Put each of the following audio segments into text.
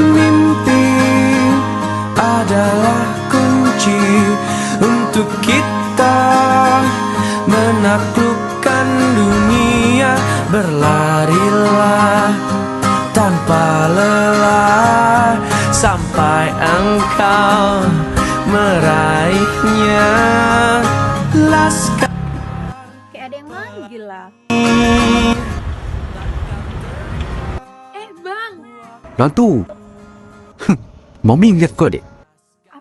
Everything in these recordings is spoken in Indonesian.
Mimpi adalah kunci untuk kita menaklukkan dunia. Berlarilah tanpa lelah sampai engkau meraihnya. Laskar kayak ada yang manggil lah. Bang, Ratu, mau minggat kok dek.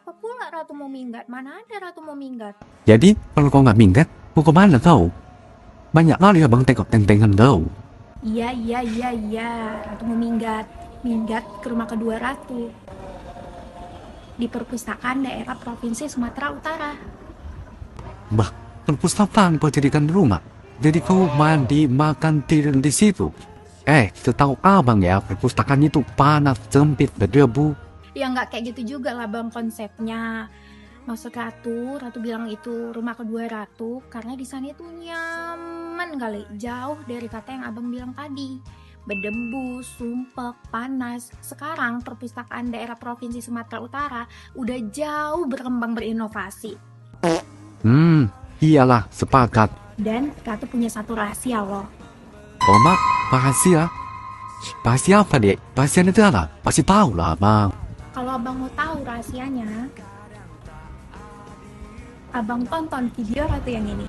apa pula Ratu mau minggat? Mana ada Ratu mau minggat? Jadi kalau kau nggak minggat, mau kemana kau? Banyak kali abang tengok teng-tengan kau. Iya, Ratu mau minggat. Minggat ke rumah kedua Ratu di perpustakaan daerah Provinsi Sumatera Utara. Bah, perpustakaan kau jadikan rumah. Jadi kau mandi, makan, tidur di situ. Setahu abang ya, perpustakaan itu panas, sempit, berdebu. Ya nggak kayak gitu juga lah bang konsepnya. Maksud Ratu bilang itu rumah kedua Ratu karena di sana itu nyaman kali, jauh dari kata yang abang bilang tadi. Berdebu, sumpek, panas. Sekarang perpustakaan daerah Provinsi Sumatera Utara udah jauh berkembang berinovasi. Iyalah, sepakat. Dan Ratu punya satu rahasia loh. Oh mak, makasih ya. Rahasia apa dek? Rahasia negara? Pasti tahu lah abang. Kalau abang mau tahu rahasianya, abang tonton video Ratu yang ini.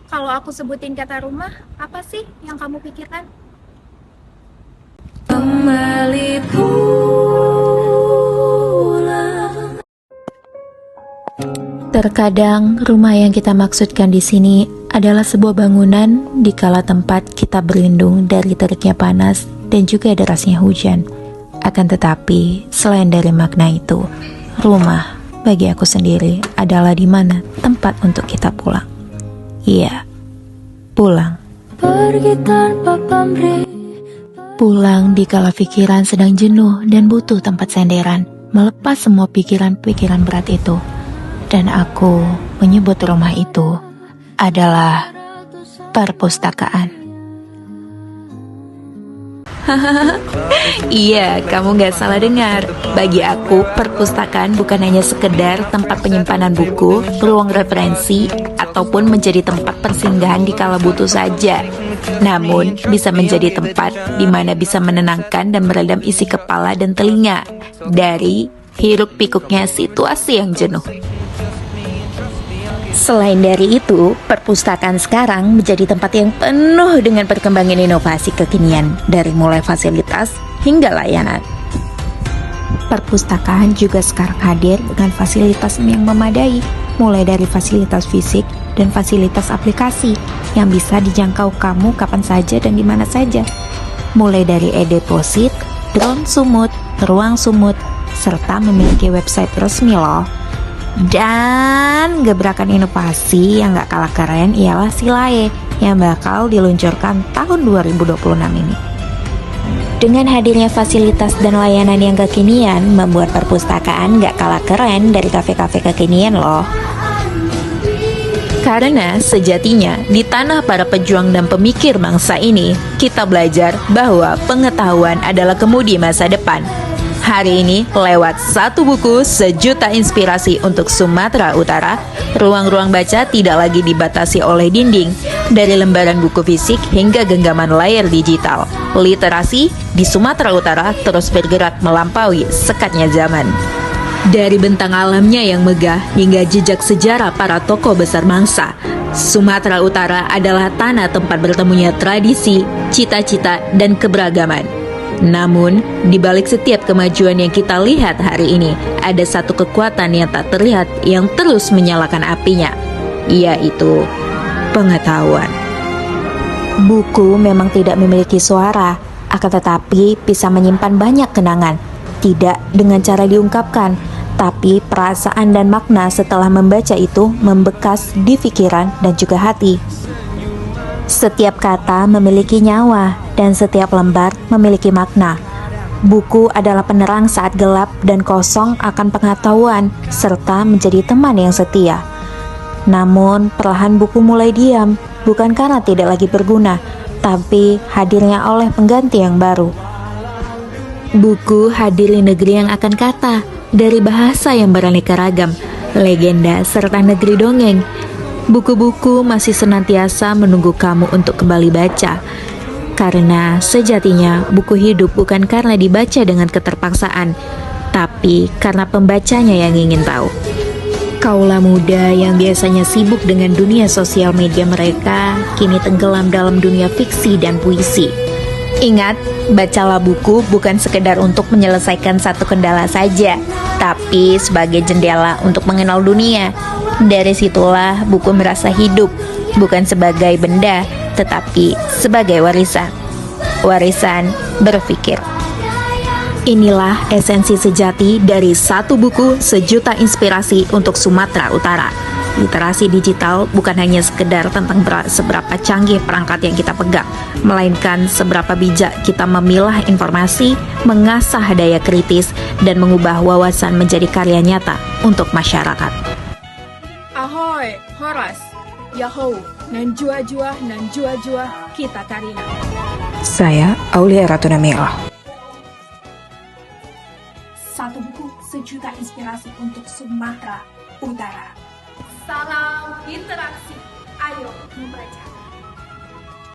Kalau aku sebutin kata rumah, apa sih yang kamu pikirkan? Kembali pulang. Terkadang rumah yang kita maksudkan di sini adalah sebuah bangunan di kala tempat kita berlindung dari teriknya panas dan juga derasnya hujan. Akan tetapi, selain dari makna itu, rumah bagi aku sendiri adalah di mana tempat untuk kita pulang. Iya, pulang. Pergi tanpa pamrih. Pulang di kala pikiran sedang jenuh dan butuh tempat senderan, melepas semua pikiran-pikiran berat itu. Dan aku menyebut rumah itu adalah perpustakaan. Iya, kamu gak salah dengar. Bagi aku, perpustakaan bukan hanya sekedar tempat penyimpanan buku, ruang referensi, ataupun menjadi tempat persinggahan di kala butuh saja. Namun, bisa menjadi tempat di mana bisa menenangkan dan meredam isi kepala dan telinga dari hiruk-pikuknya situasi yang jenuh. Selain dari itu, perpustakaan sekarang menjadi tempat yang penuh dengan perkembangan inovasi kekinian, dari mulai fasilitas hingga layanan. Perpustakaan juga sekarang hadir dengan fasilitas yang memadai, mulai dari fasilitas fisik dan fasilitas aplikasi yang bisa dijangkau kamu kapan saja dan di mana saja. Mulai dari e-deposit, drone sumut, ruang sumut, serta memiliki website resmi loh. Dan gebrakan inovasi yang gak kalah keren ialah Silae yang bakal diluncurkan tahun 2026 ini. Dengan hadirnya fasilitas dan layanan yang kekinian, membuat perpustakaan gak kalah keren dari kafe-kafe kekinian loh. Karena sejatinya di tanah para pejuang dan pemikir bangsa ini, kita belajar bahwa pengetahuan adalah kemudi masa depan. Hari ini, lewat satu buku sejuta inspirasi untuk Sumatera Utara, ruang-ruang baca tidak lagi dibatasi oleh dinding. Dari lembaran buku fisik hingga genggaman layar digital, literasi di Sumatera Utara terus bergerak melampaui sekatnya zaman. Dari bentang alamnya yang megah hingga jejak sejarah para tokoh besar bangsa, Sumatera Utara adalah tanah tempat bertemunya tradisi, cita-cita, dan keberagaman. Namun, di balik setiap kemajuan yang kita lihat hari ini, ada satu kekuatan yang tak terlihat yang terus menyalakan apinya, yaitu pengetahuan. Buku memang tidak memiliki suara, akan tetapi bisa menyimpan banyak kenangan. Tidak dengan cara diungkapkan, tapi perasaan dan makna setelah membaca itu membekas di pikiran dan juga hati. Setiap kata memiliki nyawa dan setiap lembar memiliki makna. Buku adalah penerang saat gelap dan kosong akan pengetahuan serta menjadi teman yang setia. Namun, perlahan buku mulai diam, bukan karena tidak lagi berguna, tapi hadirnya oleh pengganti yang baru. Buku hadir di negeri yang akan kata, dari bahasa yang beraneka ragam, legenda, serta negeri dongeng. Buku-buku masih senantiasa menunggu kamu untuk kembali baca. Karena sejatinya buku hidup bukan karena dibaca dengan keterpaksaan, tapi karena pembacanya yang ingin tahu. Kaulah muda yang biasanya sibuk dengan dunia sosial media mereka, kini tenggelam dalam dunia fiksi dan puisi. Ingat, bacalah buku bukan sekedar untuk menyelesaikan satu kendala saja, tapi sebagai jendela untuk mengenal dunia. Dari situlah buku merasa hidup, bukan sebagai benda, tetapi sebagai warisan. Warisan berpikir. Inilah esensi sejati dari satu buku sejuta inspirasi untuk Sumatera Utara. Literasi digital bukan hanya sekedar tentang seberapa canggih perangkat yang kita pegang, melainkan seberapa bijak kita memilah informasi, mengasah daya kritis, dan mengubah wawasan menjadi karya nyata untuk masyarakat. Ahoy, Horas, Yahoo, nan jua-jua, kita Karina. Saya Aulia Ratu Namira. Satu buku sejuta inspirasi untuk Sumatera Utara. Salam interaksi, ayo membaca.